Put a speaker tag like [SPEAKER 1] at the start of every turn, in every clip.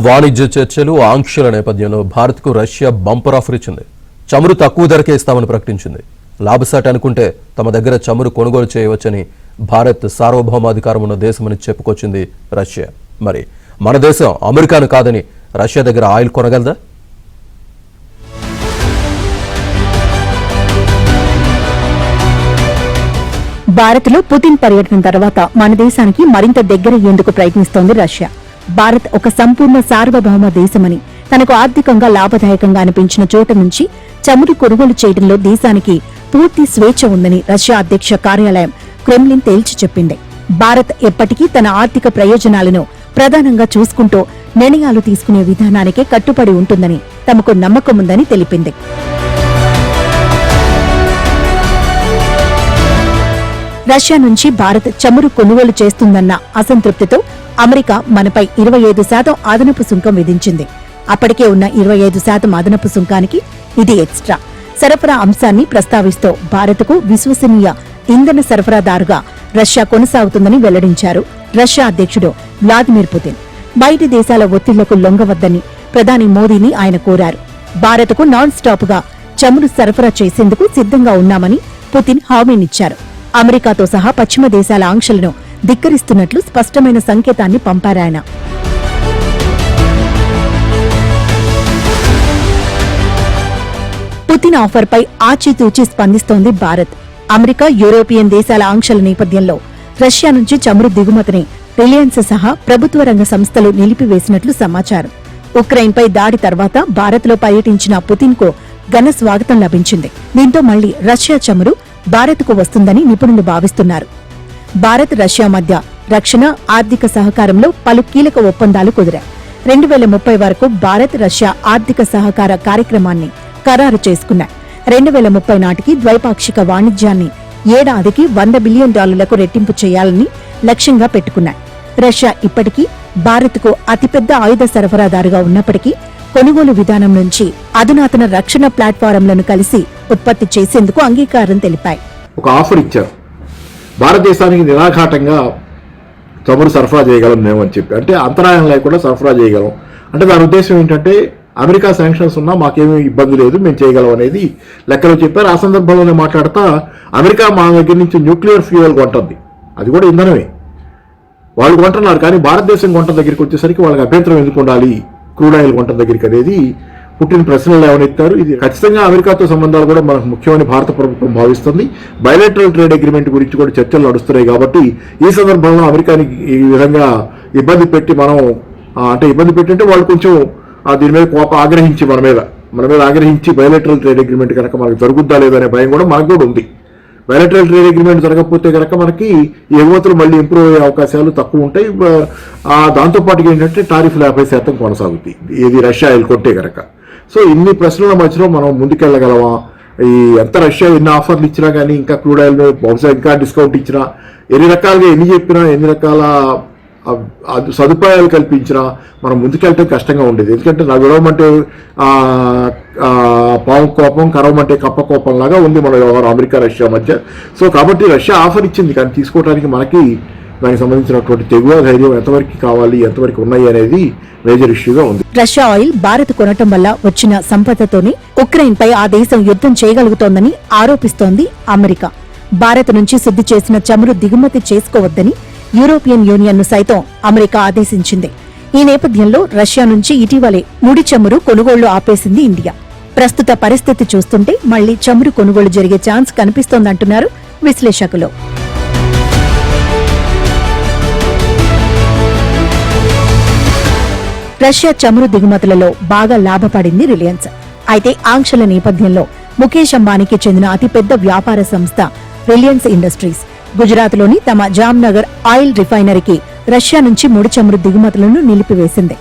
[SPEAKER 1] వాణిజ్య చర్చలు ఆంక్షల నేపథ్యంలో భారత్కు రష్యా బంపర్ ఆఫర్ ఇచ్చింది. చమురు తక్కువ ధరకే ఇస్తామని ప్రకటించింది. లాభసాటి అనుకుంటే తమ దగ్గర చమురు కొనుగోలు చేయవచ్చని భారత్ సార్వభౌమాధికారం ఉన్న దేశమని చెప్పుకొచ్చింది రష్యా. మరి మన దేశం అమెరికాను కాదని రష్యా దగ్గర ఆయిల్ కొనగలదా?
[SPEAKER 2] భారత్లో పుతిన్ పర్యటన తర్వాత మన దేశానికి మరింత దగ్గరయ్యేందుకు ప్రయత్నిస్తోంది రష్యా. భారత్ ఒక సంపూర్ణ సార్వభౌమ దేశమని, తనకు ఆర్థికంగా లాభదాయకంగా అనిపించిన చోట నుంచి చమురు కొనుగోలు చేయడంలో దేశానికి పూర్తి స్వేచ్ఛ ఉందని రష్యా అధ్యక్ష కార్యాలయం క్రెమ్లిన్ తేల్చి చెప్పింది. భారత్ ఎప్పటికీ తన ఆర్థిక ప్రయోజనాలను ప్రధానంగా చూసుకుంటూ నిర్ణయాలు తీసుకునే విధానానికే కట్టుబడి ఉంటుందని తమకు నమ్మకముందని తెలిపింది. రష్యా నుంచి భారత్ చమురు కొనుగోలు చేస్తుందన్న అసంతృప్తితో అమెరికా మనపై 25% అదనపు సుంకం విధించింది. అప్పటికే ఉన్న 25% అదనపు సుంకానికి ఇది ఎక్స్ట్రా. సరఫరా అంశాన్ని ప్రస్తావిస్తూ భారత్కు విశ్వసనీయ ఇంధన సరఫరాదారుగా రష్యా కొనసాగుతుందని వెల్లడించారు రష్యా అధ్యక్షుడు వ్లాదిమిర్ పుతిన్. బయటి దేశాల ఒత్తిళ్లకు లొంగవద్దని ప్రధాని మోదీని ఆయన కోరారు. భారత్కు నాన్ స్టాప్ గా చమురు సరఫరా చేసేందుకు సిద్ధంగా ఉన్నామని పుతిన్ హామీనిచ్చారు. అమెరికాతో సహా పశ్చిమ దేశాల ఆంక్షలను ధిక్కరిస్తున్నట్లు స్పష్టమైన సంకేతాన్ని పంపారాయన. పుతిన్ ఆఫర్పై ఆచితూచి స్పందిస్తోంది భారత్. అమెరికా, యూరోపియన్ దేశాల ఆంక్షల నేపథ్యంలో రష్యా నుంచి చమురు దిగుమతిని రిలయన్స్ సహా ప్రభుత్వ రంగ సంస్థలు నిలిపివేసినట్లు సమాచారం. ఉక్రెయిన్పై దాడి తర్వాత భారత్లో పర్యటించిన పుతిన్ కు ఘన స్వాగతం లభించింది. దీంతో మళ్లీ రష్యా చమురు భారత్కు వస్తుందని నిపుణులు భావిస్తున్నారు. భారత్, రష్యా మధ్య రక్షణ, ఆర్థిక సహకారంలో పలు కీలక ఒప్పందాలు కుదిరాయి. 2030 వరకు భారత్, రష్యా ఆర్థిక సహకార కార్యక్రమాన్ని ఖరారు చేసుకున్నాయి. 2030 నాటికి ద్వైపాక్షిక వాణిజ్యాన్ని ఏడాదికి $100 బిలియన్ రెట్టింపు చేయాలని లక్ష్యంగా పెట్టుకున్నాయి. రష్యా ఇప్పటికీ భారత్కు అతిపెద్ద ఆయుధ సరఫరాదారుగా ఉన్నప్పటికీ కొనుగోలు విధానం నుంచి అధునాతన రక్షణ ప్లాట్ఫారంలను కలిసి ఉత్పత్తి చేసేందుకు అంగీకారం తెలిపాయి.
[SPEAKER 3] ఒక ఆఫర్ ఇచ్చారు, భారతదేశానికి నిరాఘాటంగా చమురు సరఫరా చేయగలం మేము అని చెప్పి, అంటే అంతరాయం లేకుండా సరఫరా చేయగలం అంటే దాని ఉద్దేశం ఏంటంటే అమెరికా శాంక్షన్స్ ఉన్నా మాకేమీ ఇబ్బంది లేదు, మేము చేయగలం అనేది లెక్కలో చెప్పారు. ఆ సందర్భంలోనే మాట్లాడుతా అమెరికా మా దగ్గర నుంచి న్యూక్లియర్ ఫ్యూయల్ కొంటుంది, అది కూడా ఇంధనమే, వాళ్ళు కొంటున్నారు. కానీ భారతదేశం కొంట దగ్గరికి వచ్చేసరికి వాళ్ళకి అభ్యంతరం ఎందుకు ఉండాలి క్రూడ్ ఆయిల్ కొంట దగ్గరికి అనేది పుట్టిన ప్రశ్నలు లేవనెత్తారు. ఇది ఖచ్చితంగా అమెరికాతో సంబంధాలు కూడా మనకు ముఖ్యమని భారత ప్రభుత్వం భావిస్తుంది. బయలేటరల్ ట్రేడ్ అగ్రిమెంట్ గురించి కూడా చర్చలు నడుస్తున్నాయి. కాబట్టి ఈ సందర్భంలో అమెరికాని ఈ విధంగా ఇబ్బంది పెట్టి మనం ఇబ్బంది పెట్టింటే వాళ్ళు కొంచెం దీని మీద ఆగ్రహించి మన మీద ఆగ్రహించి బయలేటరల్ ట్రేడ్ అగ్రిమెంట్ కనుక మనకు జరుగుద్దా లేదనే భయం కూడా మనకు కూడా ఉంది. బయలేటరల్ ట్రేడ్ అగ్రిమెంట్ జరగకపోతే కనుక మనకి ఎగుమతులు మళ్ళీ ఇంప్రూవ్ అయ్యే అవకాశాలు తక్కువ ఉంటాయి. దాంతోపాటు ఏంటంటే టారిఫ్లు 50% కొనసాగుతాయి ఇది రష్యా ఆయిల్ కొంటే కనుక. సో ఇన్ని ప్రశ్నల మధ్యలో మనం ముందుకెళ్ళగలమా? ఎంత రష్యా ఎన్ని ఆఫర్లు ఇచ్చినా కానీ ఇంకా క్రూడ్ ఆయిల్ బహుశా ఇంకా డిస్కౌంట్ ఇచ్చినా, ఎన్ని రకాలుగా ఎన్ని చెప్పినా, ఎన్ని రకాల సదుపాయాలు కల్పించినా మనం ముందుకెళ్ళటం కష్టంగా ఉండేది. ఎందుకంటే నా విడవమంటే పాము కోపం, కరవమంటే కప్ప కోపం లాగా ఉంది మన వ్యవహారం అమెరికా రష్యా మధ్య. సో కాబట్టి రష్యా ఆఫర్ ఇచ్చింది, కానీ తీసుకోవడానికి మనకి దానికి సంబంధించినటువంటి తెగువ ధైర్యం ఎంతవరకు కావాలి, ఎంతవరకు ఉన్నాయి అనేది మేజర్ ఇష్యూగా ఉంది.
[SPEAKER 2] రష్యా ఆయిల్ భారత్ కొనటం వల్ల వచ్చిన సంపదతోనే ఉక్రెయిన్ పై ఆ దేశం యుద్ధం చేయగలుగుతోందని ఆరోపిస్తోంది అమెరికా. భారత్ నుంచి శుద్ధి చేసిన చమురు దిగుమతి చేసుకోవద్దని యూరోపియన్ యూనియన్ ను సైతం అమెరికా ఆదేశించింది. ఈ నేపథ్యంలో రష్యా నుంచి ఇటీవలే ముడి చమురు కొనుగోళ్లు ఆపేసింది ఇండియా. ప్రస్తుత పరిస్థితి చూస్తుంటే మళ్లీ చమురు కొనుగోలు జరిగే ఛాన్స్ కనిపిస్తోందంటున్నారు విశ్లేషకులు. రష్యా చమురు దిగుమతులలో బాగా లాభపడింది రిలయన్స్. అయితే ఆంక్షల నేపథ్యంలో ముఖేష్ అంబానీకి చెందిన అతిపెద్ద వ్యాపార సంస్థ రిలయన్స్ ఇండస్ట్రీస్ గుజరాత్లోని తమ జామ్నగర్ ఆయిల్ రిఫైనరీకి రష్యా నుంచి ముడి చమురు దిగుమతులను నిలిపివేసింది.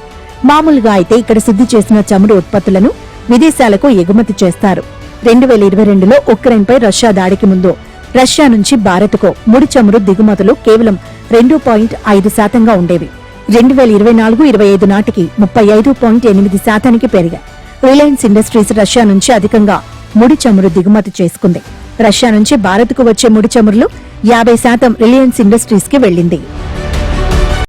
[SPEAKER 2] మామూలుగా అయితే ఇక్కడ శుద్ధి చేసిన చమురు ఉత్పత్తులను విదేశాలకు ఎగుమతి చేస్తారు. 2022లో ఉక్రెయిన్పై రష్యా దాడికి ముందు రష్యా నుంచి భారత్కు ముడి చమురు దిగుమతులు కేవలం 2.5% ఉండేవి. 2024-25 నాటికి 35.8% పెరిగాయి. రిలయన్స్ ఇండస్ట్రీస్ రష్యా నుంచి అధికంగా ముడి చమురు దిగుమతి చేసుకుంది. రష్యా నుంచి భారత్కు వచ్చే ముడి చమురులో 50% రిలయన్స్ ఇండస్ట్రీస్ కి వెళ్లింది.